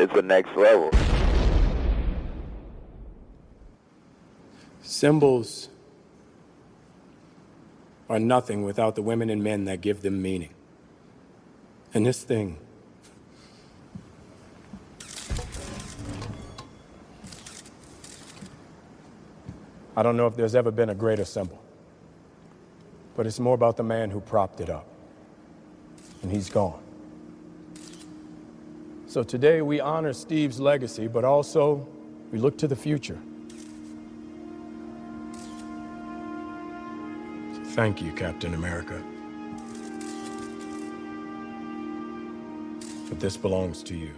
it's the next level. Symbols are nothing without the women and men that give them meaning. And this thing, I don't know if there's ever been a greater symbol, but it's more about the man who propped it up. And he's gone. So today we honor Steve's legacy, but also we look to the future. Thank you, Captain America. But this belongs to you.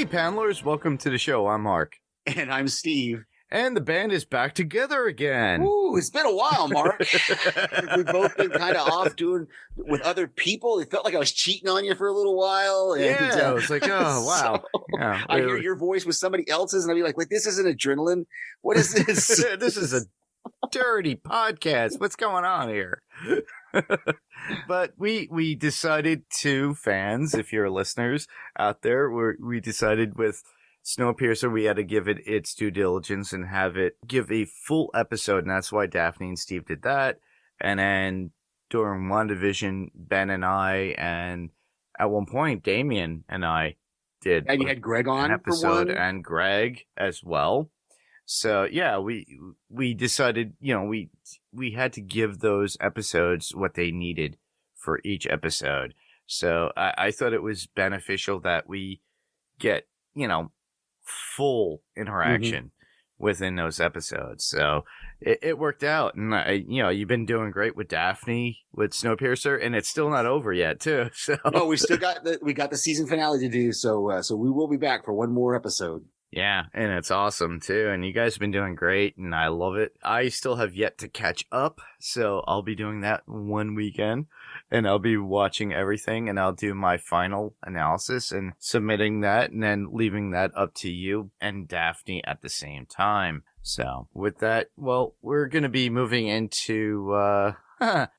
Panelers, welcome to the show. I'm Mark. And I'm Steve. And the band is back together again. Ooh, it's been a while, Mark. We've both been kind of off doing with other people. It felt like I was cheating on you for a little while. And, yeah, I was like, oh, wow. So yeah, I hear your voice with somebody else's, and I'd be like, wait, this isn't adrenaline. What is this? This is a dirty podcast. What's going on here? But we decided to, fans, if you're listeners out there, we decided with Snowpiercer we had to give it its due diligence and have it give a full episode, and that's why Daphne and Steve did that. And then during WandaVision, Ben and I, and at one point Damien and I did. And you had Greg on an episode, for one? and Greg as well. So yeah, we decided, we had to give those episodes what they needed for each episode. So I thought it was beneficial that we get, full interaction within those episodes. So it worked out. And you've been doing great with Daphne with Snowpiercer, and it's still not over yet too. So no, we still got the season finale to do. So we will be back for one more episode. Yeah, and it's awesome, too. And you guys have been doing great, and I love it. I still have yet to catch up, so I'll be doing that one weekend, and I'll be watching everything, and I'll do my final analysis and submitting that, and then leaving that up to you and Daphne at the same time. So, with that, well, we're going to be moving into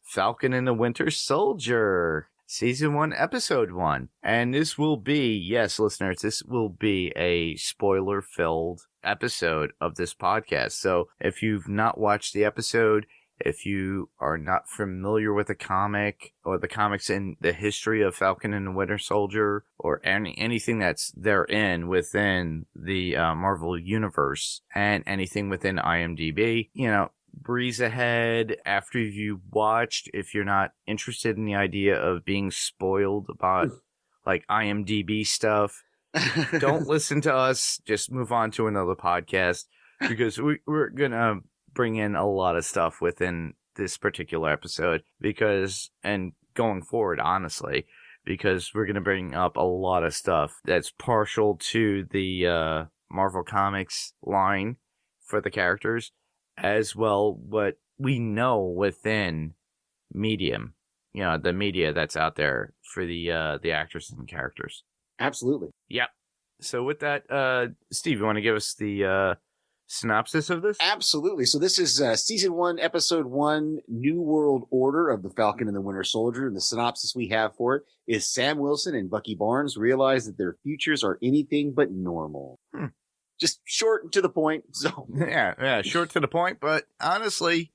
Falcon and the Winter Soldier. Season 1, Episode 1. And this will be, yes, listeners, this will be a spoiler-filled episode of this podcast. So if you've not watched the episode, if you are not familiar with the comic or the comics in the history of Falcon and the Winter Soldier or anything that's therein within the Marvel Universe and anything within IMDb, breeze ahead after you watched. If you're not interested in the idea of being spoiled about like IMDb stuff, don't listen to us. Just move on to another podcast, because we're gonna bring in a lot of stuff within this particular episode, and going forward, honestly, because we're gonna bring up a lot of stuff that's partial to the Marvel Comics line for the characters, as well what we know within medium, the media that's out there for the actors and characters. Absolutely. Yep. So with that, Steve, you want to give us the synopsis of this? Absolutely. So this is Season 1, Episode 1, New World Order of the Falcon and the Winter Soldier. And the synopsis we have for it is Sam Wilson and Bucky Barnes realize that their futures are anything but normal. Just short and to the point. So yeah, short to the point. But honestly,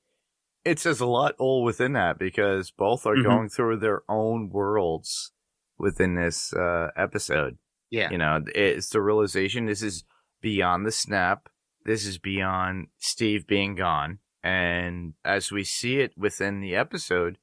it says a lot all within that, because both are going through their own worlds within this episode. Yeah. It's the realization this is beyond the snap. This is beyond Steve being gone. And as we see it within the episode,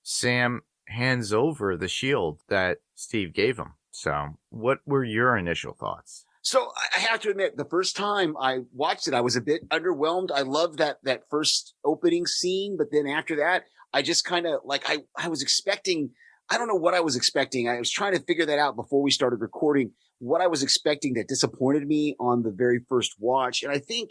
Sam hands over the shield that Steve gave him. So what were your initial thoughts? So I have to admit, the first time I watched it, I was a bit underwhelmed. I loved that first opening scene, but then after that, I just kind of I was expecting I don't know what I was expecting. I was trying to figure that out before we started recording, what I was expecting that disappointed me on the very first watch. And I think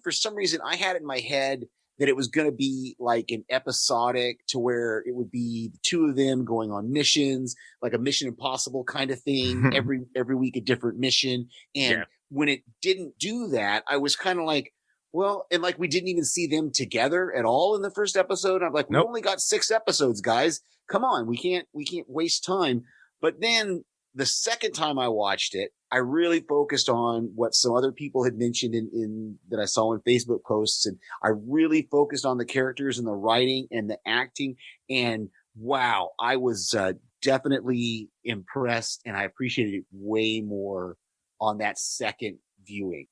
for some reason I had it in my head that it was going to be like an episodic to where it would be the two of them going on missions, like a Mission Impossible kind of thing, every week a different mission. And when it didn't do that, I was kind of like, well, and like we didn't even see them together at all in the first episode. I'm like, we only got 6 episodes, guys. Come on, we can't waste time. But then the second time I watched it, I really focused on what some other people had mentioned in that I saw in Facebook posts. And I really focused on the characters and the writing and the acting. And wow, I was definitely impressed, and I appreciated it way more on that second viewing.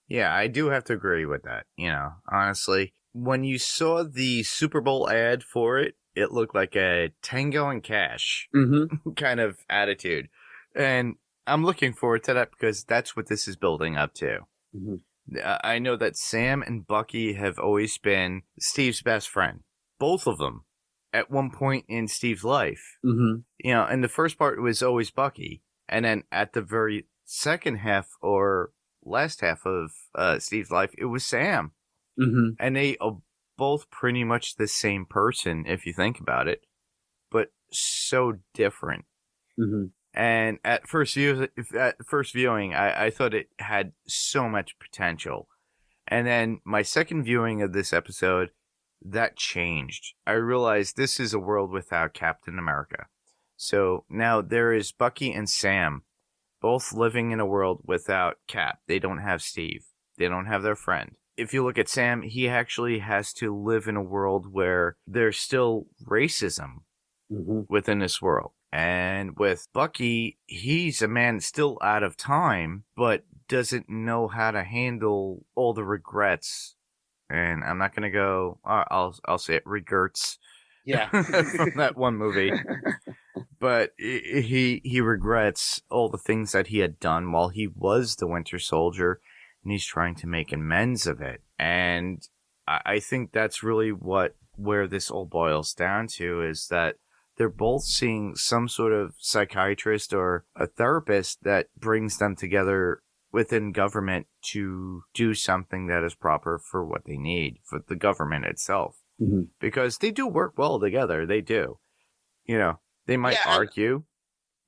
Yeah, I do have to agree with that. You know, honestly, when you saw the Super Bowl ad for it, it looked like a Tango and Cash kind of attitude. And I'm looking forward to that because that's what this is building up to. I know that Sam and Bucky have always been Steve's best friend. Both of them at one point in Steve's life. You know, and the first part was always Bucky. And then at the very second half or last half of Steve's life, it was Sam. And they are both pretty much the same person, if you think about it, but so different. And at first viewing, I thought it had so much potential. And then my second viewing of this episode, that changed. I realized this is a world without Captain America. So now there is Bucky and Sam, both living in a world without Cap. They don't have Steve. They don't have their friend. If you look at Sam, he actually has to live in a world where there's still racism within this world. And with Bucky, he's a man still out of time, but doesn't know how to handle all the regrets. And I'm not going to go, I'll say it, regrets. Yeah. From that one movie. But he regrets all the things that he had done while he was the Winter Soldier, and he's trying to make amends of it. And I think that's really where this all boils down to, is that they're both seeing some sort of psychiatrist or a therapist that brings them together within government to do something that is proper for what they need, for the government itself. Because they do work well together. They do. You know, they might argue.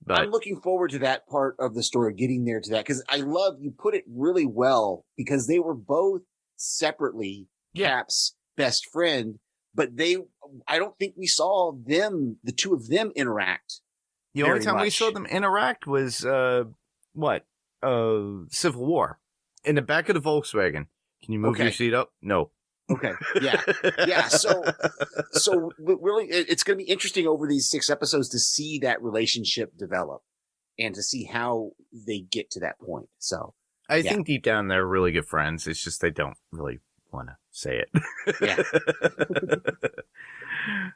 But I'm looking forward to that part of the story, getting there to that, because I love, you put it really well, because they were both separately Cap's best friend, but I don't think we saw them, the two of them, interact. The only time we saw them interact was Civil War, in the back of the Volkswagen. Can you move your seat up? No. Okay. Yeah. So really, it's going to be interesting over these 6 episodes to see that relationship develop and to see how they get to that point. So I think deep down they're really good friends. It's just they don't really want to say it. Yeah.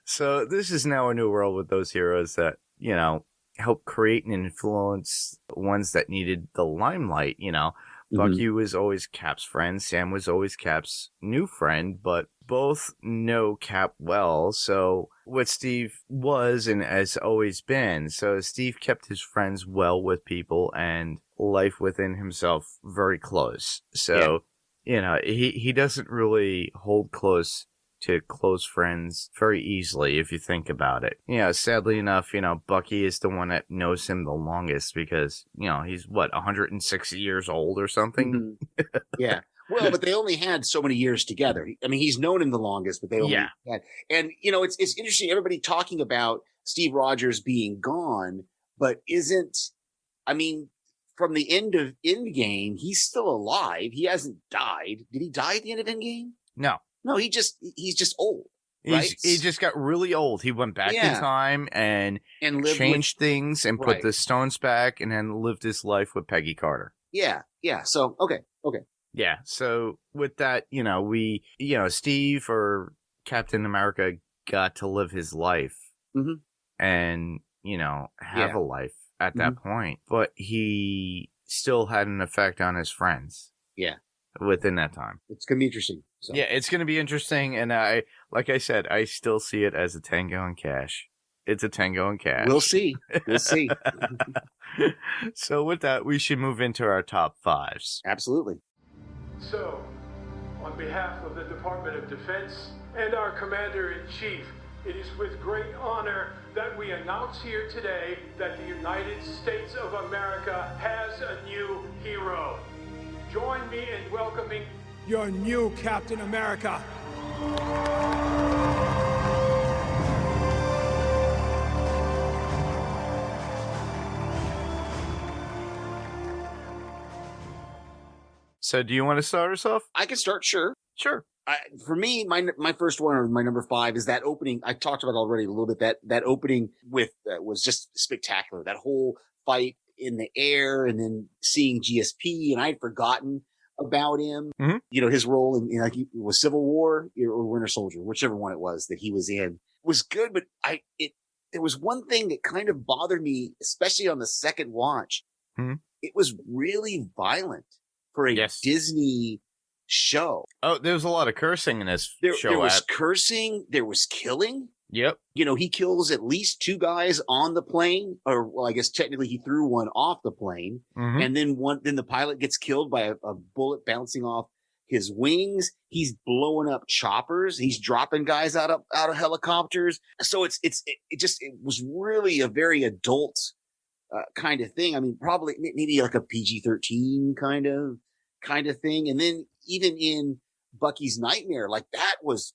So this is now a new world with those heroes that, you know, help create and influence ones that needed the limelight, you know. Bucky was always Cap's friend. Sam was always Cap's new friend, but both know Cap well. So what Steve was and has always been. So Steve kept his friends well with people and life within himself very close. So, you know, he doesn't really hold close to close friends very easily, if you think about it. You know, sadly enough, you know, Bucky is the one that knows him the longest because, you know, he's 160 years old or something? Yeah. Well, but they only had so many years together. I mean, he's known him the longest, but they only had. And, you know, it's interesting, everybody talking about Steve Rogers being gone, but I mean, from the end of Endgame, he's still alive. He hasn't died. Did he die at the end of Endgame? No, he's just old. Right? He just got really old. He went back in time and changed things and put the stones back and then lived his life with Peggy Carter. Yeah. So, okay. Yeah. So with that, you know, Steve or Captain America got to live his life and, you know, have a life at that point, but he still had an effect on his friends. Yeah. Within that time. It's going to be interesting. So. Yeah, it's going to be interesting. And like I said, I still see it as a Tango and Cash. it's a Tango and Cash. We'll see. We'll see. So with that, we should move into our top fives. Absolutely. So, on behalf of the Department of Defense and our Commander-in-Chief, it is with great honor that we announce here today that the United States of America has a new hero. Join me in welcoming your new Captain America. So do you want to start us off? I can start, sure. Sure. For me, my first one, or my number 5, is that opening. I talked about already a little bit. That opening with was just spectacular. That whole fight in the air, and then seeing GSP, and I had forgotten about him. Mm-hmm. You know, his role in like it was Civil War or Winter Soldier, whichever one it was that he was in, was good. But there was one thing that kind of bothered me, especially on the second watch. Mm-hmm. It was really violent for a Disney show. Oh, there was a lot of cursing in this show. There was cursing. There was killing. Yep. You know, he kills at least 2 guys on the plane, or well, I guess technically he threw one off the plane, and then then the pilot gets killed by a bullet bouncing off his wings. He's blowing up choppers. He's dropping guys out of helicopters. So it was really a very adult kind of thing. I mean, probably maybe like a PG-13 kind of thing. And then even in Bucky's Nightmare, like that was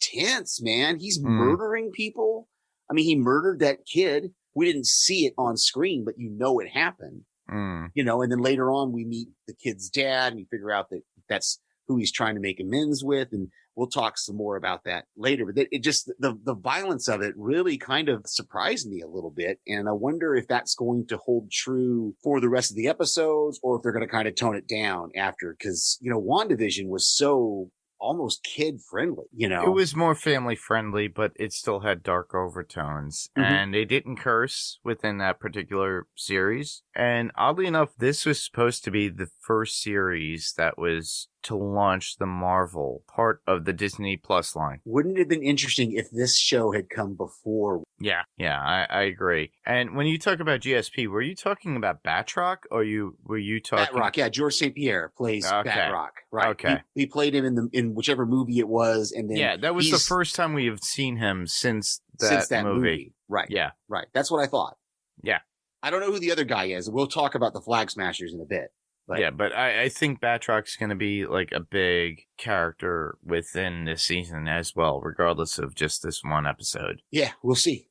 tense, man. He's murdering people. I mean, he murdered that kid. We didn't see it on screen, but you know it happened. You know, and then later on we meet the kid's dad, and we figure out that that's who he's trying to make amends with. And we'll talk some more about that later. But it just, the violence of it really kind of surprised me a little bit. And I wonder if that's going to hold true for the rest of the episodes, or if they're going to kind of tone it down after. Because, you know, WandaVision was so almost kid friendly, you know. It was more family friendly, but it still had dark overtones. And they didn't curse within that particular series. And oddly enough, this was supposed to be the first series that was to launch the Marvel part of the Disney Plus line. Wouldn't it have been interesting if this show had come before? Yeah, I agree. And when you talk about GSP, were you talking about Batroc, or were you talking Batroc? Yeah, George St. Pierre plays Batroc. Right. Okay. He played him in whichever movie it was, and then that was the first time we have seen him since that movie. Right. Yeah. Right. That's what I thought. Yeah. I don't know who the other guy is. We'll talk about the Flag Smashers in a bit. But. Yeah, but I think Batroc's going to be like a big character within this season as well, regardless of just this one episode. Yeah, we'll see.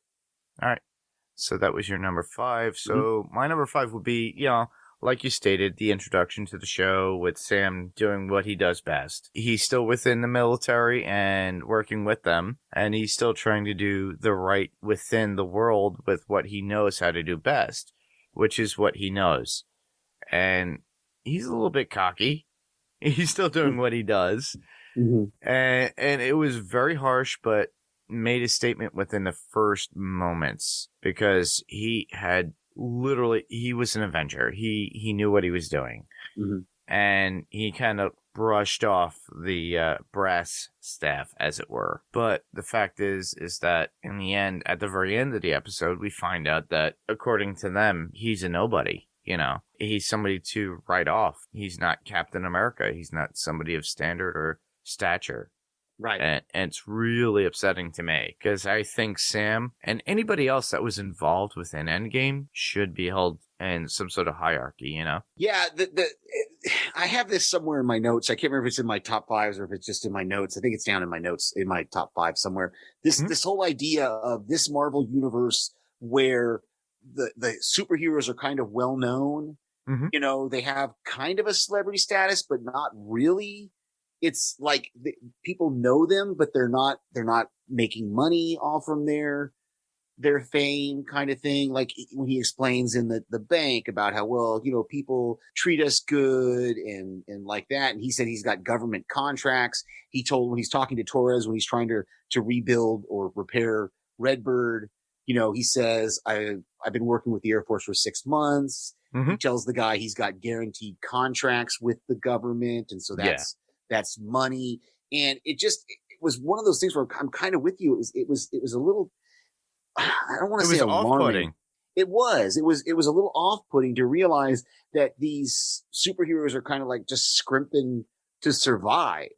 All right. So that was your number 5. So my number 5 would be, you know, like you stated, the introduction to the show with Sam doing what he does best. He's still within the military and working with them, and he's still trying to do the right within the world with what he knows how to do best, which is what he knows. And he's a little bit cocky. He's still doing what he does. And it was very harsh, but made a statement within the first moments, because he was an Avenger. He knew what he was doing. And he kind of brushed off the brass staff, as it were. But the fact is that in the end, at the very end of the episode, we find out that according to them, he's a nobody. You know, he's somebody to write off. He's not Captain America. He's not somebody of standard or stature. Right. And it's really upsetting to me, because I think Sam and anybody else that was involved within Endgame should be held in some sort of hierarchy, you know? Yeah. I have this somewhere in my notes. I can't remember if it's in my top 5s or if it's just in my notes. I think it's down in my notes in my top 5 somewhere. This whole idea of this Marvel universe where the superheroes are kind of well known. You know, they have kind of a celebrity status, but not really. It's like people know them, but they're not making money off from their fame, kind of thing. Like when he explains in the bank about how, well, you know, people treat us good and like that. And he said he's got government contracts. He told, when he's talking to Torres, when he's trying to rebuild or repair Redbird, you know, he says, I've been working with the Air Force for 6 months. He tells the guy he's got guaranteed contracts with the government. And so that's money. And it was one of those things where I'm kind of with you. It was a little, I don't want to It say was alarming. off-putting. It was a little off-putting to realize that these superheroes are kind of like just scrimping to survive.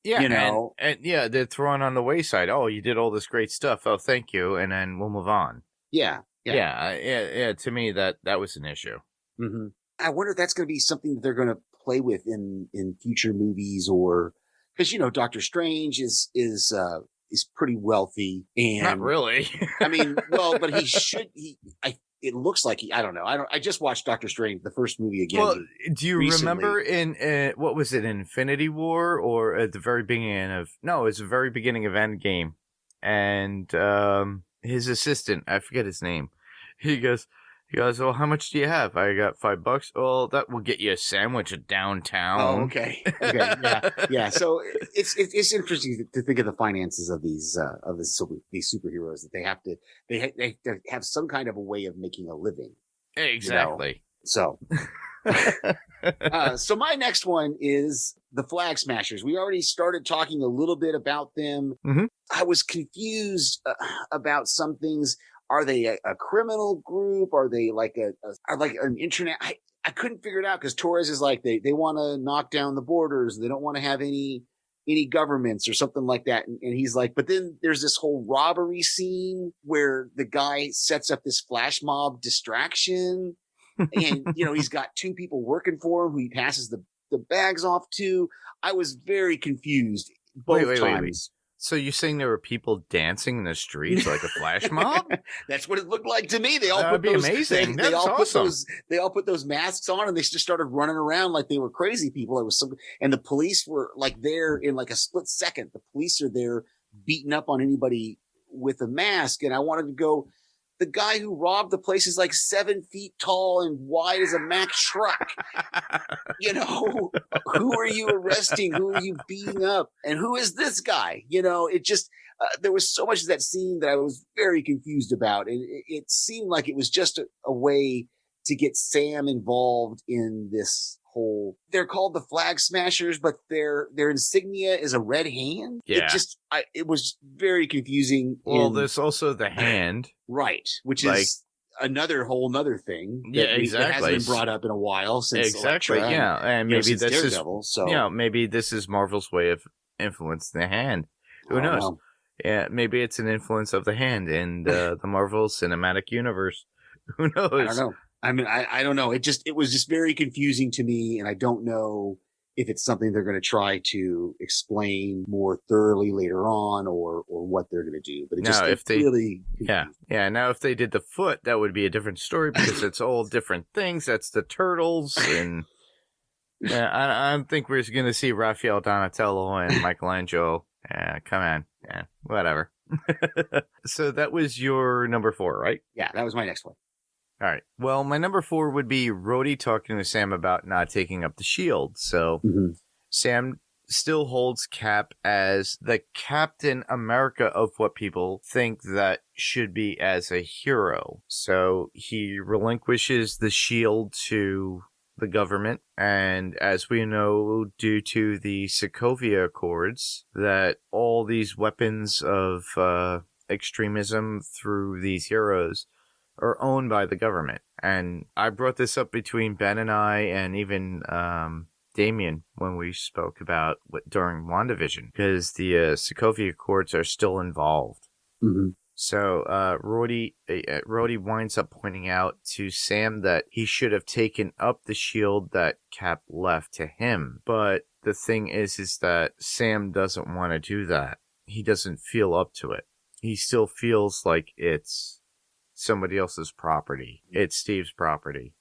Yeah, You know, and yeah, they're thrown on the wayside. Oh, you did all this great stuff. Oh, thank you, and then we'll move on. yeah. Yeah. To me, that was an issue. Mm-hmm. I wonder if that's going to be something that they're going to play with in future movies, or because Doctor Strange is pretty wealthy, and Not really. I mean, well, but he should. It looks like I don't know. I just watched Doctor Strange, the first movie again. Well, do you recently. remember in what was it, Infinity War, or at the very beginning of? No, it's the very beginning of Endgame, and his assistant, I forget his name. He goes, well, how much do you have? I got $5. Well, that will get you a sandwich at downtown. Oh, okay. Yeah. So it's interesting to think of the finances of these superheroes, that they have some kind of a way of making a living. Exactly. So, so my next one is the Flag Smashers. We already started talking a little bit about them. Mm-hmm. I was confused about some things. Are they a criminal group? Are they like an internet? I couldn't figure it out, because Torres is like, they want to knock down the borders. They don't want to have any governments or something like that. And he's like, but then there's this whole robbery scene where the guy sets up this flash mob distraction. And, he's got two people working for him who he passes the bags off to. I was very confused both times. Wait. So you're saying there were people dancing in the streets like a flash mob? That's what it looked like to me. They all That'd be amazing. They all awesome. They all put those masks on, and they just started running around like they were crazy people. And the police were like there in like a split second. The police are there beating up on anybody with a mask. And I wanted to go, the guy who robbed the place is like 7 feet tall and wide as a Mack truck. Who are you arresting? Who are you beating up? And who is this guy? It just, there was so much of that scene that I was very confused about. And it seemed like it was just a way to get Sam involved in this whole, they're called the Flag Smashers, but their insignia is a red hand. Yeah. It was very confusing. Well, there's also the hand. Right. Which is another thing. Yeah, exactly. That hasn't been brought up in a while since exactly. Elektra, yeah. And maybe this Daredevil, is, maybe this is Marvel's way of influencing the hand. Who knows? Know. Yeah. Maybe it's an influence of the hand in the Marvel Cinematic Universe. Who knows? I don't know. I mean, I don't know. It was just very confusing to me, and I don't know if it's something they're going to try to explain more thoroughly later on, or what they're going to do. But really confusing. Now, if they did the foot, that would be a different story, because it's all different things. That's the Turtles, and I don't think we're going to see Raphael, Donatello, and Michelangelo. Come on, whatever. So that was your number 4, right? Yeah, that was my next one. All right. Well, my number 4 would be Rhodey talking to Sam about not taking up the shield. So Sam still holds Cap as the Captain America of what people think that should be as a hero. So he relinquishes the shield to the government. And as we know, due to the Sokovia Accords, that all these weapons of extremism through these heroes are owned by the government. And I brought this up between Ben and I, and even Damien, when we spoke about during WandaVision, because the Sokovia Accords are still involved. Mm-hmm. So Rhodey winds up pointing out to Sam that he should have taken up the shield that Cap left to him. But the thing is that Sam doesn't want to do that. He doesn't feel up to it. He still feels like it's somebody else's property. It's Steve's property.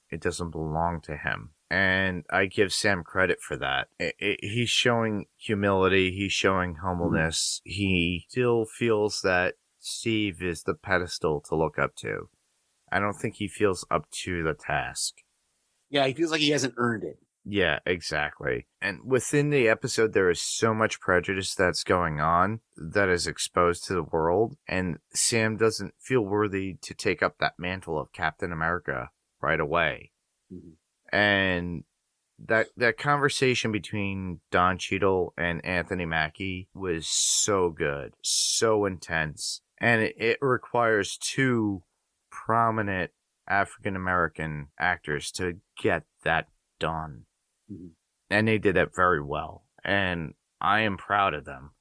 It doesn't belong to him. And I give Sam credit for that. He's showing humility. He's showing humbleness. He still feels that Steve is the pedestal to look up to. I don't think he feels up to the task. Yeah, he feels like he hasn't earned it. Yeah, exactly. And within the episode, there is so much prejudice that's going on that is exposed to the world. And Sam doesn't feel worthy to take up that mantle of Captain America right away. Mm-hmm. And that conversation between Don Cheadle and Anthony Mackie was so good, so intense. And it requires two prominent African American actors to get that done. Mhm. And they did it very well. And I am proud of them.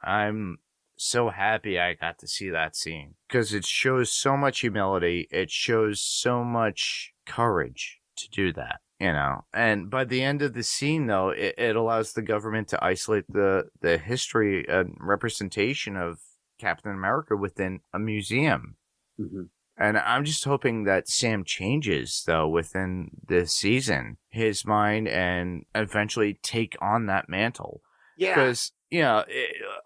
I'm so happy I got to see that scene because it shows so much humility. It shows so much courage to do that, you know. And by the end of the scene, though, it allows the government to isolate the history and representation of Captain America within a museum. Mm-hmm. And I'm just hoping that Sam changes, though, within this season, his mind, and eventually take on that mantle. Yeah. Because, you know,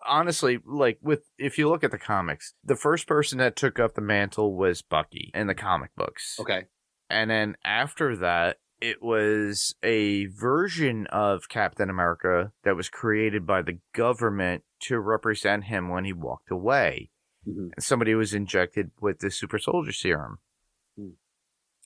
honestly, like, if you look at the comics, the first person that took up the mantle was Bucky in the comic books. Okay. And then after that, it was a version of Captain America that was created by the government to represent him when he walked away. Mm-hmm. Somebody was injected with the super soldier serum. Mm.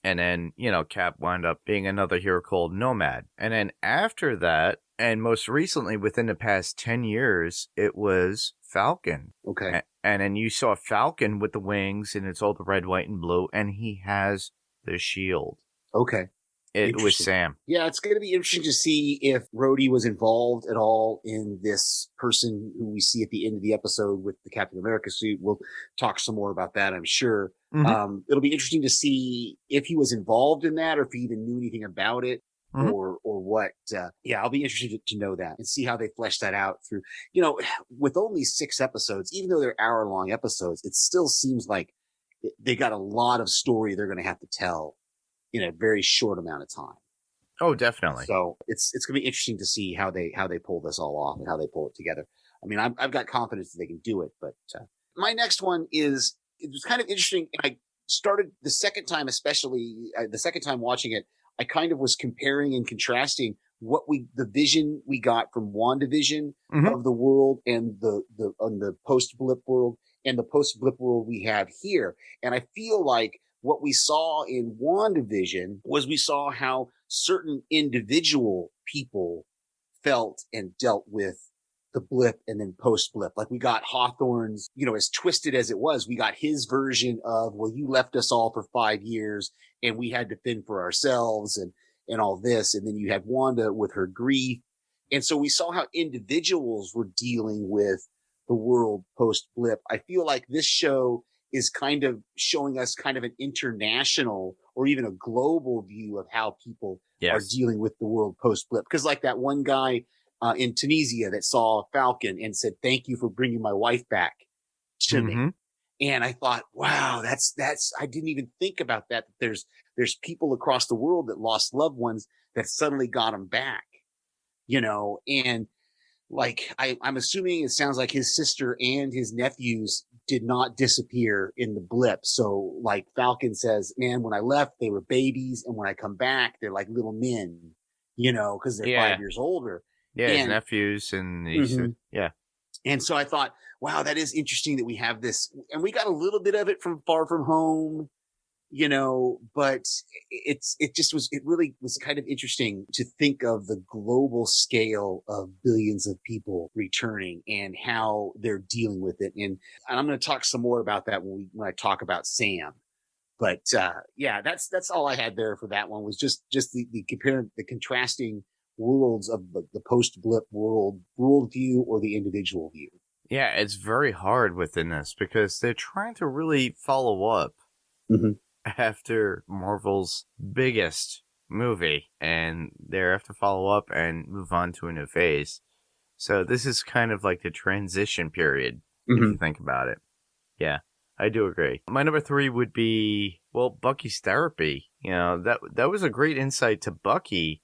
And then, you know, Cap wound up being another hero called Nomad. And then after that, and most recently within the past 10 years, it was Falcon. Okay. And then you saw Falcon with the wings, and it's all the red, white, and blue, and he has the shield. Okay. It was Sam. Yeah, it's going to be interesting to see if Rhodey was involved at all in this person who we see at the end of the episode with the Captain America suit. We'll talk some more about that, I'm sure. Mm-hmm. It'll be interesting to see if he was involved in that or if he even knew anything about it. Mm-hmm. Or what. Yeah, I'll be interested to know that and see how they flesh that out through, you know, with only 6 episodes, even though they're hour-long episodes, it still seems like they got a lot of story they're going to have to tell in a very short amount of time. Oh, definitely. So it's going to be interesting to see how they pull this all off and how they pull it together. I mean, I've got confidence that they can do it, but my next one it was kind of interesting. I started the second time, especially the second time watching it, I kind of was comparing and contrasting the vision we got from WandaVision Mm-hmm. of the world and the post blip world and the post blip world we have here. And I feel like what we saw in WandaVision was we saw how certain individual people felt and dealt with the blip and then post blip. Like we got Hawthorne's, you know, as twisted as it was, we got his version of, well, you left us all for 5 years and we had to fend for ourselves and all this. And then you had Wanda with her grief. And so we saw how individuals were dealing with the world post blip. I feel like this show is kind of showing us kind of an international or even a global view of how people are dealing with the world post blip. Because like that one guy in Tunisia that saw Falcon and said, "Thank you for bringing my wife back to me." And I thought, wow, that's, I didn't even think about that. There's people across the world that lost loved ones that suddenly got them back, you know, and like, I'm assuming it sounds like his sister and his nephews did not disappear in the blip. So like Falcon says, man, when I left, they were babies. And when I come back, they're like little men, you know, cause they're 5 years older. Yeah. His nephews and yeah. And so I thought, wow, that is interesting that we have this, and we got a little bit of it from Far From Home, you know, but it really was kind of interesting to think of the global scale of billions of people returning and how they're dealing with it. And I'm going to talk some more about that when I talk about Sam. But, yeah, that's all I had there for that one was just the comparing, the contrasting worlds of the post-blip world view or the individual view. Yeah, it's very hard within this because they're trying to really follow up after Marvel's biggest movie, and they have to follow up and move on to a new phase. So this is kind of like the transition period, if you think about it. Yeah, I do agree. My number 3 would be, well, Bucky's therapy. You know, that was a great insight to Bucky.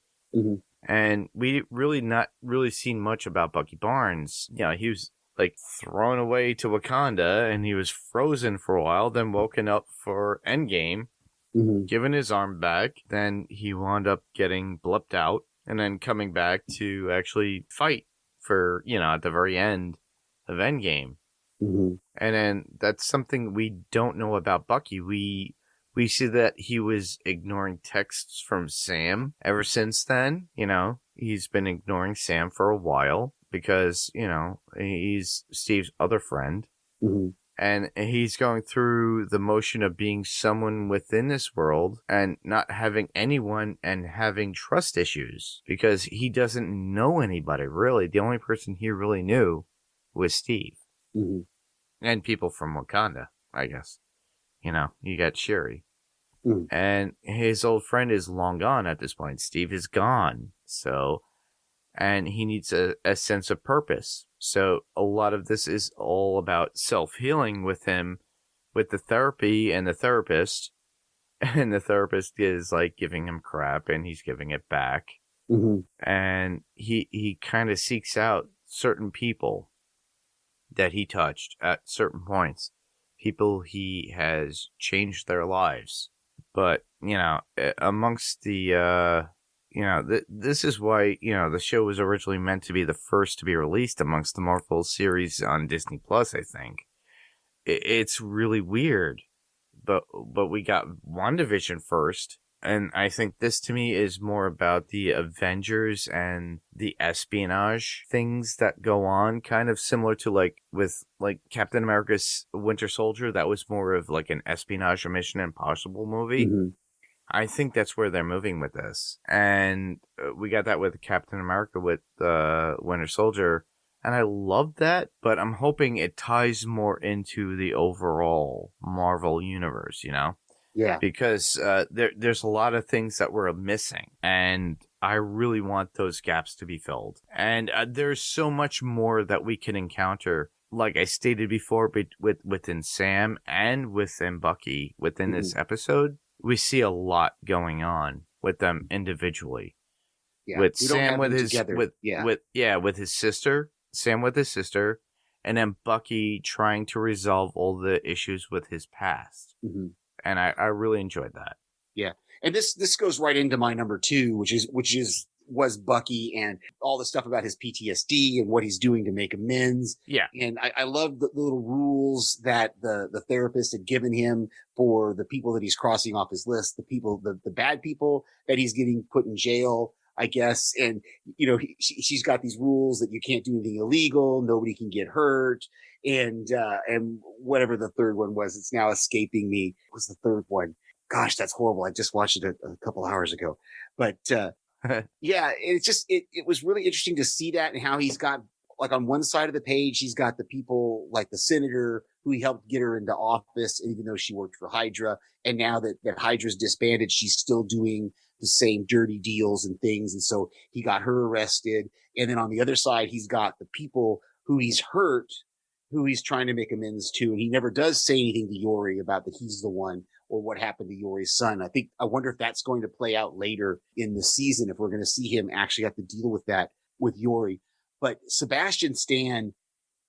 And we really not really seen much about Bucky Barnes. You know, he was like thrown away to Wakanda and he was frozen for a while, then woken up for Endgame, given his arm back. Then he wound up getting blipped out and then coming back to actually fight for, you know, at the very end of Endgame. And then that's something we don't know about Bucky. We see that he was ignoring texts from Sam ever since then. You know, he's been ignoring Sam for a while because, you know, he's Steve's other friend. And he's going through the motion of being someone within this world and not having anyone and having trust issues because he doesn't know anybody, really. The only person he really knew was Steve. Mm-hmm. And people from Wakanda, I guess. You know, you got Shuri. Mm. And his old friend is long gone at this point. Steve is gone. So, and he needs a sense of purpose. So a lot of this is all about self-healing with him, with the therapy and the therapist. And the therapist is like giving him crap and he's giving it back. Mm-hmm. And he kind of seeks out certain people that he touched at certain points. People he has changed their lives. But, you know, amongst the, you know, this is why, you know, the show was originally meant to be the first to be released amongst the Marvel series on Disney Plus, I think. It's really weird. But we got WandaVision first. And I think this to me is more about the Avengers and the espionage things that go on, kind of similar to like with like Captain America's Winter Soldier. That was more of like an espionage or Mission Impossible movie. Mm-hmm. I think that's where they're moving with this. And we got that with Captain America with Winter Soldier. And I love that, but I'm hoping it ties more into the overall Marvel universe, you know? Yeah. Because there's a lot of things that we're missing, and I really want those gaps to be filled. And there's so much more that we can encounter, like I stated before, within Sam and within Bucky within this episode. We see a lot going on with them individually. Yeah. With Sam with his with his sister, Sam with his sister, and then Bucky trying to resolve all the issues with his past. Mm-hmm. And I really enjoyed that. Yeah. And this goes right into my number 2, which was Bucky and all the stuff about his PTSD and what he's doing to make amends. Yeah. And I love the little rules that the therapist had given him for the people that he's crossing off his list, the bad people that he's getting put in jail, I guess. And, you know, she's got these rules that you can't do anything illegal. Nobody can get hurt. And whatever the third one was, it's now escaping me. What was the third one? Gosh, that's horrible. I just watched it a couple hours ago, but, yeah, it was really interesting to see that and how he's got, like, on one side of the page, he's got the people like the senator who he helped get her into office, even though she worked for Hydra. And now that Hydra's disbanded, she's still doing the same dirty deals and things. And so he got her arrested. And then on the other side, he's got the people who he's hurt, who he's trying to make amends to. And he never does say anything to Yori about that he's the one or what happened to Yori's son. I wonder if that's going to play out later in the season, if we're going to see him actually have to deal with that with Yori. But Sebastian Stan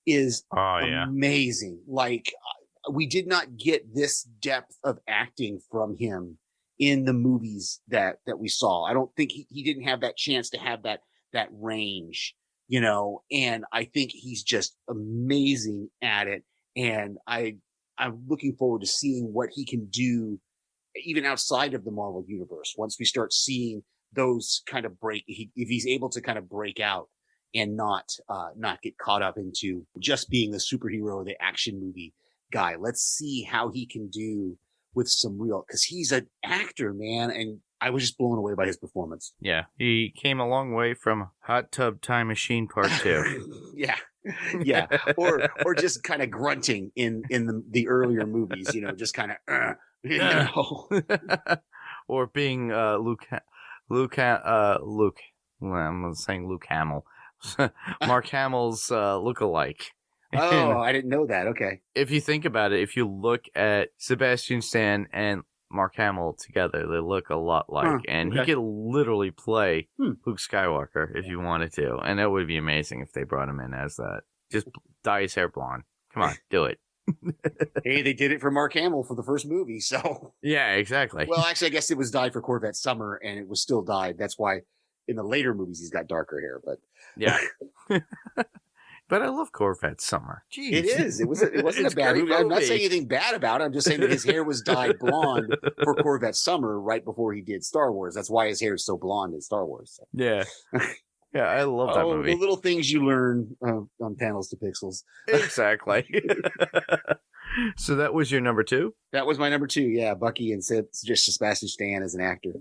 is amazing. Like, we did not get this depth of acting from him in the movies that we saw. I don't think he didn't have that chance to have that range, you know, and I think he's just amazing at it. And I'm looking forward to seeing what he can do even outside of the Marvel universe. Once we start seeing those kind of if he's able to kind of break out and not get caught up into just being the superhero or the action movie guy. Let's see how he can do with some real, cause he's an actor, man. And I was just blown away by his performance. Yeah. He came a long way from Hot Tub Time Machine Part 2. Yeah. Yeah. Or just kind of grunting in the earlier movies, you know, just kind of, you know. Or being, Luke, I'm saying Luke Hamill. Mark Hamill's, look-alike. Oh, I didn't know that. Okay. If you think about it, if you look at Sebastian Stan and Mark Hamill together, they look a lot like, and he could literally play Luke Skywalker if you wanted to, and that would be amazing if they brought him in as that. Just dye his hair blonde. Come on, do it. Hey, they did it for Mark Hamill for the first movie, so. Yeah, exactly. Well, actually, I guess it was dyed for Corvette Summer, and it was still dyed. That's why in the later movies he's got darker hair, but. Yeah. But I love Corvette Summer. Jeez. It is. It wasn't a bad movie. I'm not saying anything bad about it. I'm just saying that his hair was dyed blonde for Corvette Summer right before he did Star Wars. That's why his hair is so blonde in Star Wars. So. Yeah. Yeah, I love that movie. The little things you learn on Panels to Pixels. Exactly. So that was your number 2? That was my number 2. Yeah, Bucky and just Sebastian Stan as an actor.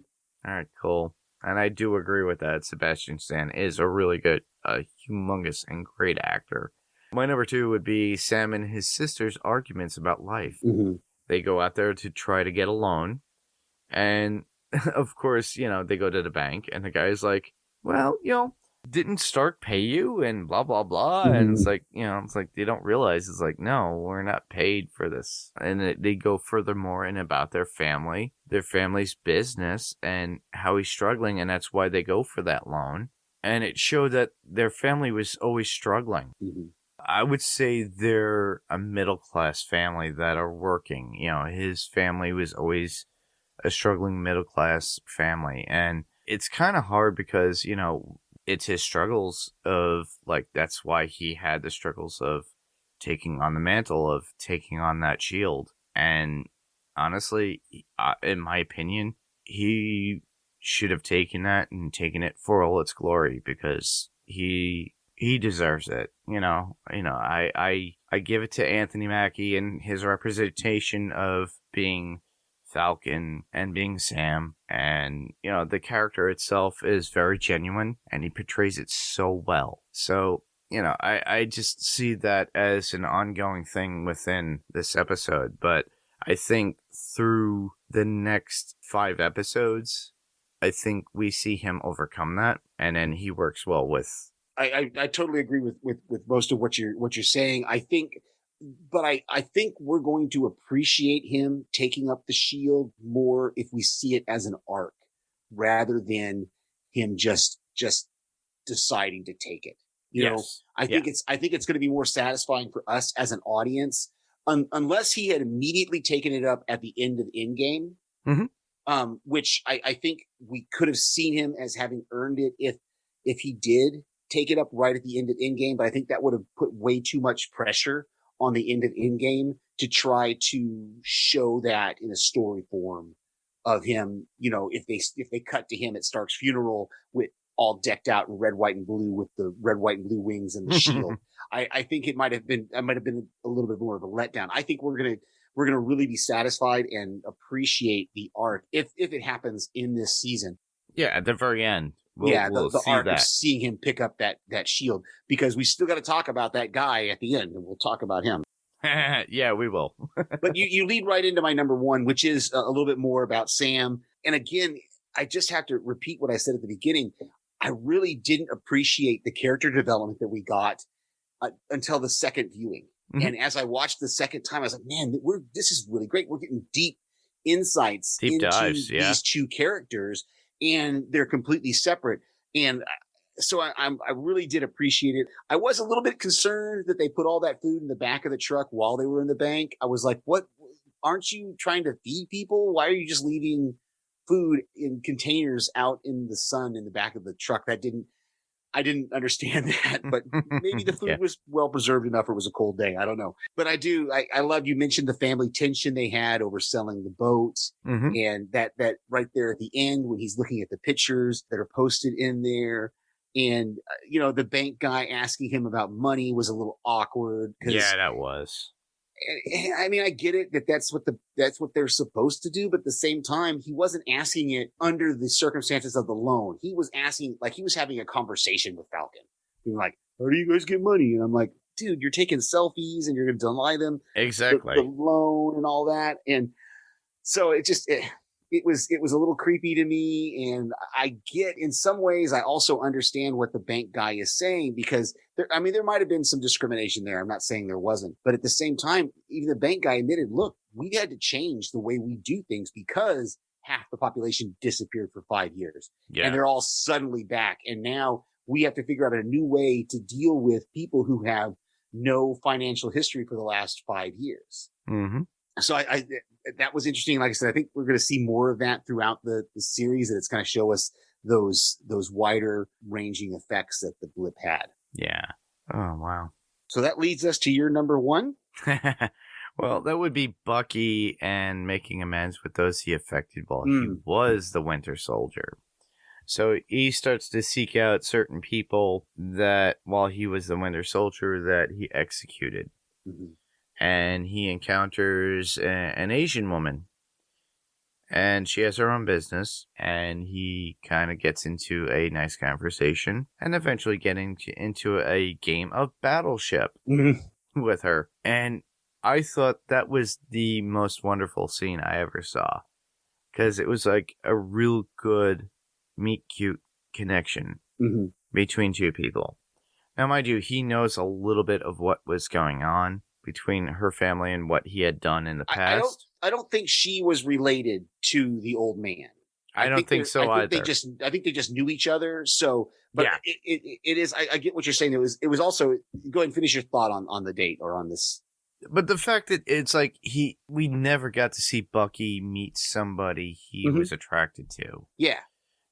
All right, cool. And I do agree with that. Sebastian Stan is a really good, humongous and great actor. My number 2 would be Sam and his sister's arguments about life. Mm-hmm. They go out there to try to get a loan. And, of course, they go to the bank. And the guy's like, well, didn't Stark pay you? And blah, blah, blah. Mm-hmm. And it's like, they don't realize. It's like, no, we're not paid for this. And they go furthermore in about their family, their family's business, and how he's struggling. And that's why they go for that loan. And it showed that their family was always struggling. Mm-hmm. I would say they're a middle-class family that are working. His family was always a struggling middle-class family. And it's kind of hard because, it's his struggles of, that's why he had the struggles of taking on the mantle, of taking on that shield. And honestly, in my opinion, he should have taken that and taken it for all its glory, because he deserves it. I give it to Anthony Mackie and his representation of being Falcon and being Sam, and the character itself is very genuine and he portrays it so well. So I just see that as an ongoing thing within this episode. But I think through the next 5 episodes, I think we see him overcome that, and then he works well with. I totally agree with most of what you're saying. I think we're going to appreciate him taking up the shield more if we see it as an arc rather than him just deciding to take it. I think it's going to be more satisfying for us as an audience, unless he had immediately taken it up at the end of Endgame, which I think we could have seen him as having earned it if he did take it up right at the end of Endgame. But I think that would have put way too much pressure on the end of Endgame to try to show that in a story form of him. If they cut to him at Stark's funeral with all decked out in red, white, and blue with the red, white, and blue wings and the shield, I think it might have been a little bit more of a letdown. I think we're gonna really be satisfied and appreciate the arc if it happens in this season. Yeah, at the very end. We'll the arc that. of seeing him pick up that shield, because we still got to talk about that guy at the end, and we'll talk about him. Yeah, we will. But you lead right into my number 1, which is a little bit more about Sam. And again, I just have to repeat what I said at the beginning. I really didn't appreciate the character development that we got until the second viewing. Mm-hmm. And as I watched the second time, I was like, man, this is really great. We're getting deep insights into these two characters, and they're completely separate. And so I really did appreciate it. I was a little bit concerned that they put all that food in the back of the truck while they were in the bank. I was like, what? Aren't you trying to feed people? Why are you just leaving food in containers out in the sun in the back of the truck? I didn't understand that, but maybe the food was well preserved enough, or it was a cold day. I don't know. But I love, you mentioned the family tension they had over selling the boat, and that right there at the end when he's looking at the pictures that are posted in there, and the bank guy asking him about money was a little awkward. Yeah, that was. I mean, I get it that's what they're supposed to do, but at the same time, he wasn't asking it under the circumstances of the loan. He was asking, like, he was having a conversation with Falcon, being like, "How do you guys get money?" And I'm like, "Dude, you're taking selfies and you're going to deny them exactly the loan and all that." And so it was a little creepy to me. And I get, in some ways, I also understand what the bank guy is saying, because there might have been some discrimination there. I'm not saying there wasn't, but at the same time, even the bank guy admitted, look, we had to change the way we do things because half the population disappeared for 5 years, and they're all suddenly back. And now we have to figure out a new way to deal with people who have no financial history for the last 5 years. Mm-hmm. So I that was interesting. Like I said, I think we're going to see more of that throughout the series, and it's going to show us those wider ranging effects that the blip had. Yeah. Oh, wow. So that leads us to your number 1. Well, that would be Bucky and making amends with those he affected while he was the Winter Soldier. So he starts to seek out certain people that, while he was the Winter Soldier, that he executed. Mm-hmm. and he encounters an Asian woman. And she has her own business, and he kind of gets into a nice conversation and eventually getting into a game of Battleship with her. And I thought that was the most wonderful scene I ever saw, because it was like a real good meet-cute connection between two people. Now, mind you, he knows a little bit of what was going on between her family and what he had done in the past. I don't think she was related to the old man. I don't think so either. I think they just knew each other. So, but yeah. It is. I get what you're saying. It was also. Go ahead and finish your thought on the date or on this. But the fact that it's like we never got to see Bucky meet somebody he was attracted to. Yeah.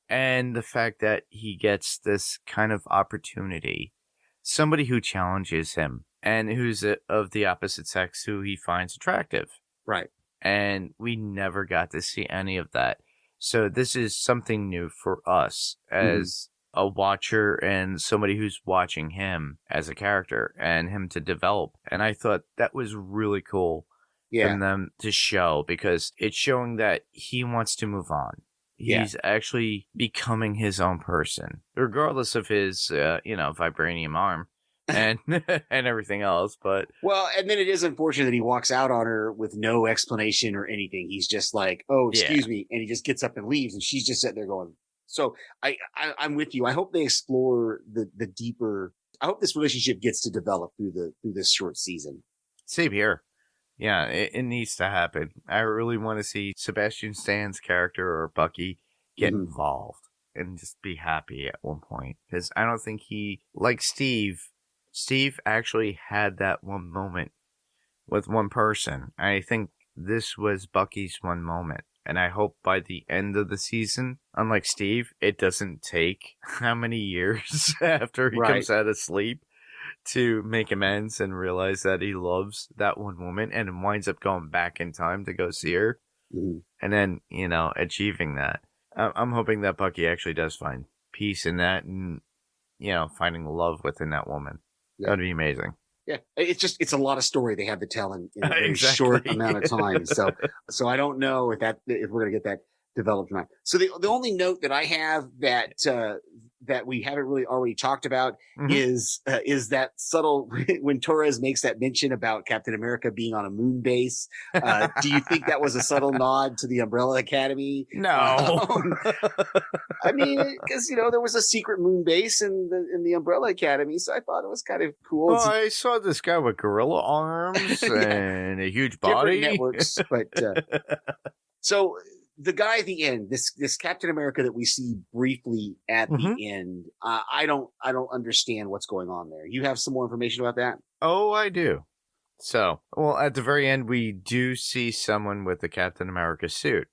And the fact that he gets this kind of opportunity, somebody who challenges him and who's of the opposite sex who he finds attractive. Right. And we never got to see any of that. So this is something new for us as a watcher and somebody who's watching him as a character and him to develop. And I thought that was really cool for them to show, because it's showing that he wants to move on. He's actually becoming his own person, regardless of his, vibranium arm. and and everything else, but and then it is unfortunate that he walks out on her with no explanation or anything. He's just like, "Oh, excuse me," and he just gets up and leaves, and she's just sitting there going. So I'm with you. I hope they explore the deeper. I hope this relationship gets to develop through this short season. Same here. Yeah, it needs to happen. I really want to see Sebastian Stan's character or Bucky get involved and just be happy at one point, because I don't think he, like Steve actually had that one moment with one person. I think this was Bucky's one moment. And I hope by the end of the season, unlike Steve, it doesn't take how many years after he comes out of sleep to make amends and realize that he loves that one woman and winds up going back in time to go see her. And then, achieving that. I'm hoping that Bucky actually does find peace in that and, finding love within that woman. Yeah. That'd be amazing. Yeah, it's a lot of story they have to tell in a very short amount of time. So I don't know if we're gonna get that developed tonight. So the only note that I have that we haven't really already talked about is that subtle when Torres makes that mention about Captain America being on a moon base. Do you think that was a subtle nod to the Umbrella Academy? No. I mean, because there was a secret moon base in the Umbrella Academy, so I thought it was kind of cool. Well, I saw this guy with gorilla arms and a huge body. Different networks, but so. The guy at the end, this Captain America that we see briefly at the end, I don't understand what's going on there. You have some more information about that? Oh, I do. So, at the very end, we do see someone with the Captain America suit.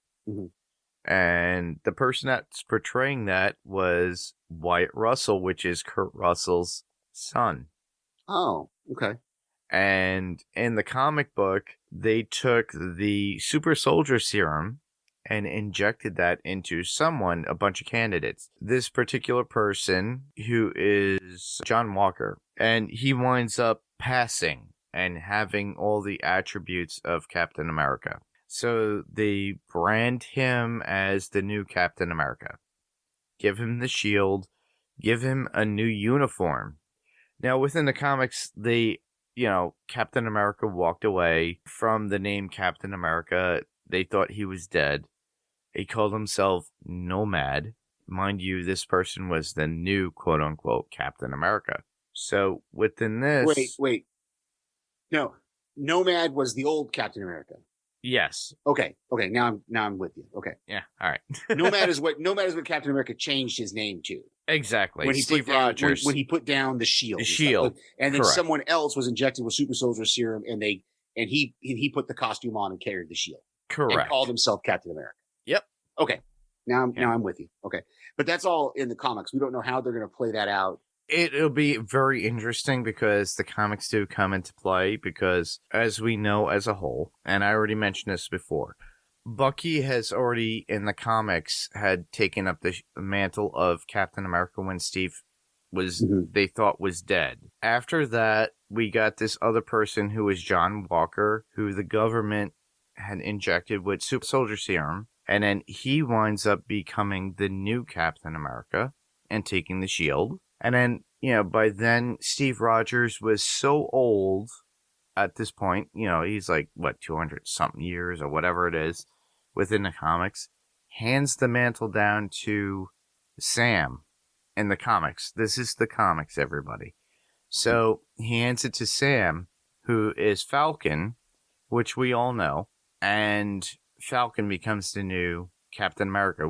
And the person that's portraying that was Wyatt Russell, which is Kurt Russell's son. Oh, okay. And in the comic book, they took the super soldier serum and injected that into a bunch of candidates. This particular person, who is John Walker, and he winds up passing and having all the attributes of Captain America. So they brand him as the new Captain America. Give him the shield. Give him a new uniform. Now, within the comics, Captain America walked away from the name Captain America. They thought he was dead. He called himself Nomad. Mind you, this person was the new quote-unquote Captain America. So within this... Wait. No, Nomad was the old Captain America. Yes. Okay. Now I'm with you. Okay. Yeah. All right. Nomad is what Captain America changed his name to. Exactly. When he Steve Rogers. When he put down the shield. The shield. And then someone else was injected with super soldier serum, and he put the costume on and carried the shield. Correct. And called himself Captain America. Yep. Okay. Now I'm with you. Okay. But that's all in the comics. We don't know how they're going to play that out. It'll be very interesting because the comics do come into play, because as we know as a whole, and I already mentioned this before, Bucky has already in the comics had taken up the mantle of Captain America when Steve was they thought was dead. After that, we got this other person who was John Walker, who the government had injected with super soldier serum. And then he winds up becoming the new Captain America and taking the shield. And then, by then, Steve Rogers was so old at this point. He's like, 200-something years or whatever it is within the comics. Hands the mantle down to Sam in the comics. This is the comics, everybody. So he hands it to Sam, who is Falcon, which we all know. And Falcon becomes the new Captain America,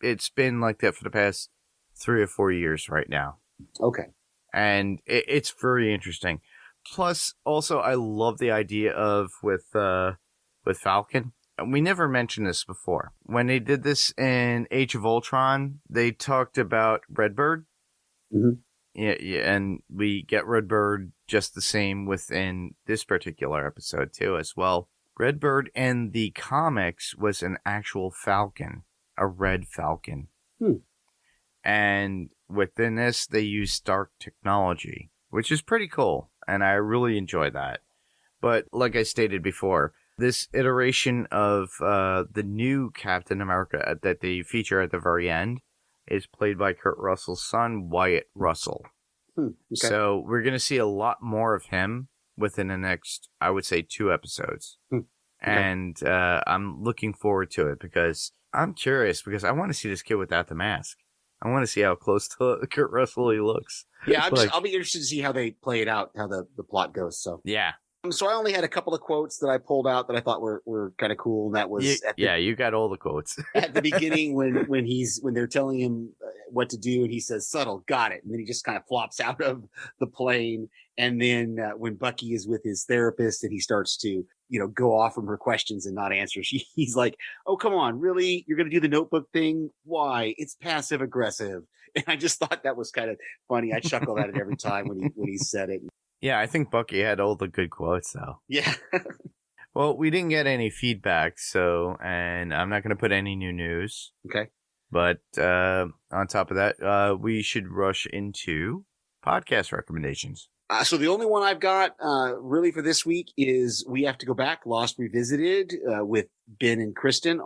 it's been like that for the past 3 or 4 years right now. Okay. And it's very interesting. Plus, also, I love the idea of with Falcon. We never mentioned this before. When they did this in Age of Ultron, they talked about Redbird. Mm-hmm. Yeah, and we get Redbird just the same within this particular episode, too, as well. Redbird in the comics was an actual falcon, a red falcon. And within this, they use Stark technology, which is pretty cool, and I really enjoy that. But like I stated before, this iteration of the new Captain America that they feature at the very end is played by Kurt Russell's son, Wyatt Russell. Okay. So we're going to see a lot more of him within the next, I would say, 2 episodes. Okay. And I'm looking forward to it because I'm curious because I want to see this kid without the mask. I want to see how close to Kurt Russell he looks. Yeah, I'll be interested to see how they play it out, how the plot goes. So yeah. So I only had a couple of quotes that I pulled out that I thought were kind of cool, and that was you got all the quotes at the beginning when they're telling him what to do, and he says subtle, got it, and then he just kind of flops out of the plane, and then when Bucky is with his therapist and he starts to go off from her questions and not answer, he's like, oh come on, really, you're gonna do the notebook thing? Why? It's passive aggressive. And I just thought that was kind of funny. I chuckled at it every time when he said it. Yeah, I think Bucky had all the good quotes, though. Yeah. Well, we didn't get any feedback, and I'm not going to put any new news. Okay. But on top of that, we should rush into podcast recommendations. So the only one I've got really for this week is We Have to Go Back, Lost Revisited with Ben and Kristen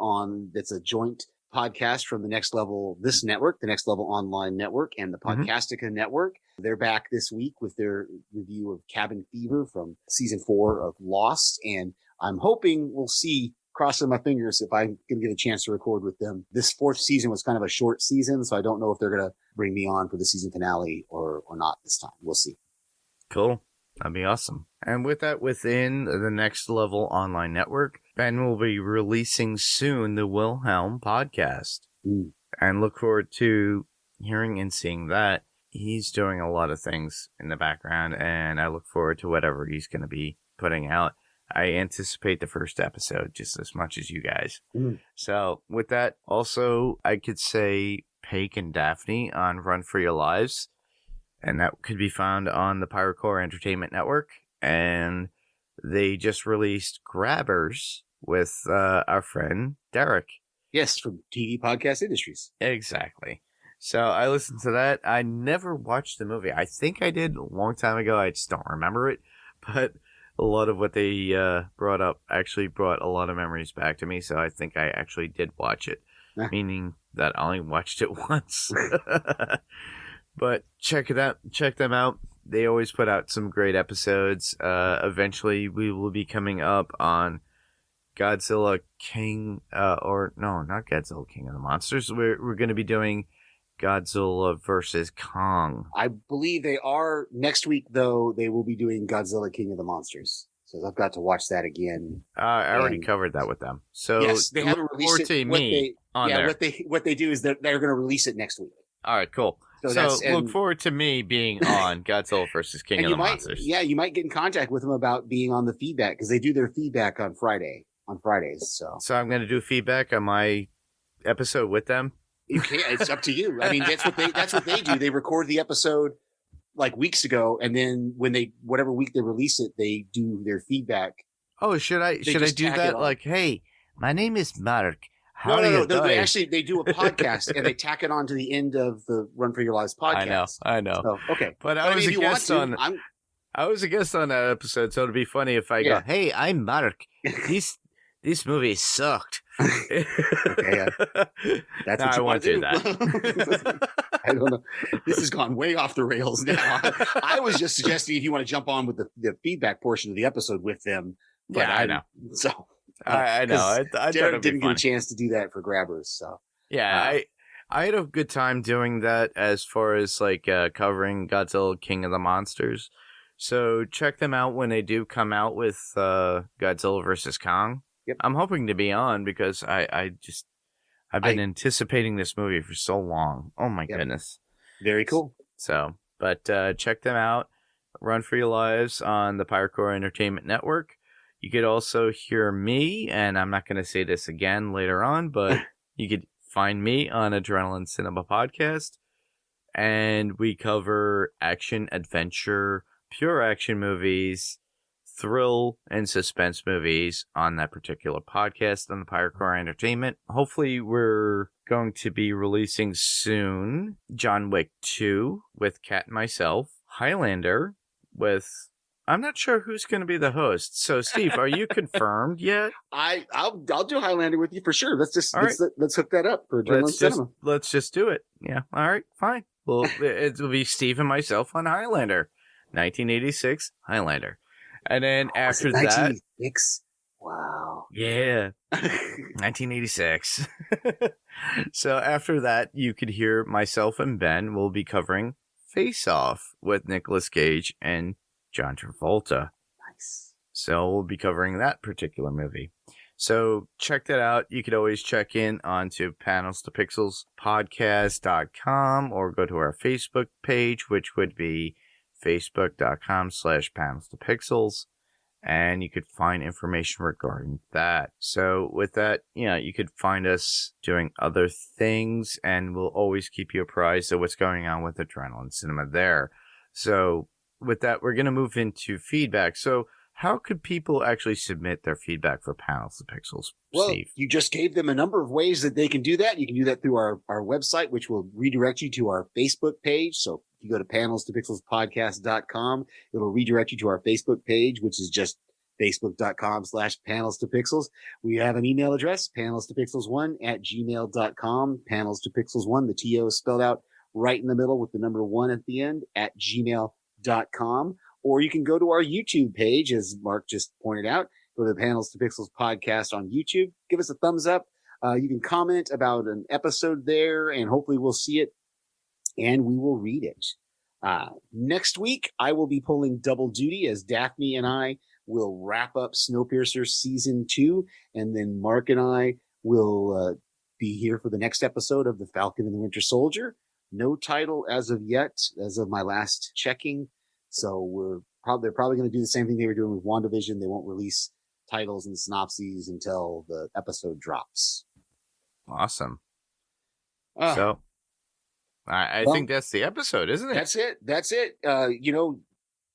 that's a joint podcast from the Next Level, this network, the Next Level Online Network, and the Podcastica Network. They're back this week with their review of Cabin Fever from season 4 of Lost. And I'm hoping we'll see, crossing my fingers, if I'm going to get a chance to record with them. This 4th season was kind of a short season, so I don't know if they're going to bring me on for the season finale or not this time. We'll see. Cool. That'd be awesome. And with that, within the Next Level Online Network, Ben will be releasing soon the Wilhelm podcast. And look forward to hearing and seeing that. He's doing a lot of things in the background, and I look forward to whatever he's going to be putting out. I anticipate the first episode just as much as you guys. So with that, also, I could say Paige and Daphne on Run for Your Lives. And that could be found on the Pirate Core Entertainment Network. And they just released Grabbers with our friend Derek. Yes, from TV Podcast Industries. Exactly. So I listened to that. I never watched the movie. I think I did a long time ago. I just don't remember it. But a lot of what they brought up actually brought a lot of memories back to me. So I think I actually did watch it. Meaning that I only watched it once. But check it out. Check them out. They always put out some great episodes. Eventually, we will be coming up on Godzilla King, not Godzilla King of the Monsters. We're going to be doing Godzilla versus Kong. I believe they are next week, though. They will be doing Godzilla King of the Monsters. So I've got to watch that again. I already covered that with them. So yes, they haven't released it. What they do is they're going to release it next week. All right, cool. So look forward to me being on Godzilla versus King of the Monsters. Yeah, you might get in contact with them about being on the feedback because they do their feedback on Fridays. So I'm going to do feedback on my episode with them. You can. It's up to you. I mean, that's what they do. They record the episode like weeks ago, and then whatever week they release it, they do their feedback. Oh, should I do that? Like, hey, my name is Mark. No. They do a podcast and they tack it on to the end of the Run for Your Lives podcast. I know. So, okay. But I was a guest on. I was a guest on that episode, so it'd be funny if I go, "Hey, I'm Mark. This movie sucked." Okay, that's no, what I you won't want to do that. I don't know. This has gone way off the rails now. I was just suggesting if you want to jump on with the feedback portion of the episode with them. But Yeah, I know. So I know. I thought Derek it'd be didn't get funny. a chance to do that for Grabbers. So Yeah, I had a good time doing that as far as like covering Godzilla King of the Monsters. So check them out when they do come out with Godzilla vs. Kong. Yep. I'm hoping to be on because I've been anticipating this movie for so long. Oh my goodness. Very cool. So, but check them out. Run for Your Lives on the Pyrocore Entertainment Network. You could also hear me, and I'm not going to say this again later on, but you could find me on Adrenaline Cinema Podcast, and we cover action, adventure, pure action movies, thrill, and suspense movies on that particular podcast on the Pyrocore Entertainment. Hopefully, we're going to be releasing soon John Wick 2 with Kat and myself, Highlander with... I'm not sure who's going to be the host. So, Steve, are you confirmed yet? I'll do Highlander with you for sure. Let's hook that up for Adrenaline let's Cinema. Let's just do it. Yeah. All right. Fine. Well, it'll be Steve and myself on Highlander, 1986 Highlander, and then after that, 1986. Wow. Yeah, 1986. So after that, you could hear myself and Ben will be covering Face Off with Nicolas Cage and John Travolta. Nice. So we'll be covering that particular movie. So check that out. You could always check in onto panelstopixelspodcast.com or go to our Facebook page, which would be facebook.com/panelstopixels. And you could find information regarding that. So with that, you could find us doing other things, and we'll always keep you apprised of what's going on with Adrenaline Cinema there. So with that, we're going to move into feedback. So how could people actually submit their feedback for Panels to Pixels, well, Steve? You just gave them a number of ways that they can do that. You can do that through our website, which will redirect you to our Facebook page. So if you go to panelstopixelspodcast.com, it'll redirect you to our Facebook page, which is just facebook.com/panelstopixels. We have an email address, panelstopixels1@gmail.com, panelstopixels1, the TO is spelled out right in the middle with the number 1 at the end, @gmail.com. Or you can go to our YouTube page, as Mark just pointed out. Go to the Panels to Pixels podcast on YouTube. Give us a thumbs up. You can comment about an episode there, and hopefully we'll see it, and we will read it. Next week, I will be pulling double duty as Daphne and I will wrap up Snowpiercer Season 2, and then Mark and I will be here for the next episode of The Falcon and the Winter Soldier. No title as of yet, as of my last checking. So they're probably going to do the same thing they were doing with WandaVision. They won't release titles and synopses until the episode drops. Awesome. So I think that's the episode, isn't it? That's it.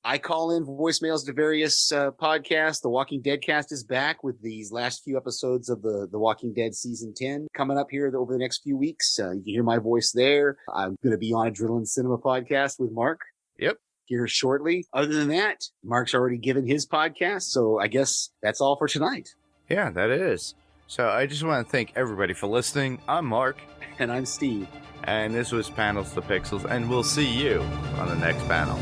I call in voicemails to various podcasts. The Walking Dead cast is back with these last few episodes of the Walking Dead season 10 coming up here over the next few weeks. You can hear my voice there. I'm going to be on Adrenaline Cinema podcast with Mark. Yep. Here shortly. Other than that, Mark's already given his podcast, so I guess that's all for tonight. Yeah, that is. So I just want to thank everybody for listening. I'm Mark. And I'm Steve. And this was Panels to Pixels, and we'll see you on the next panel.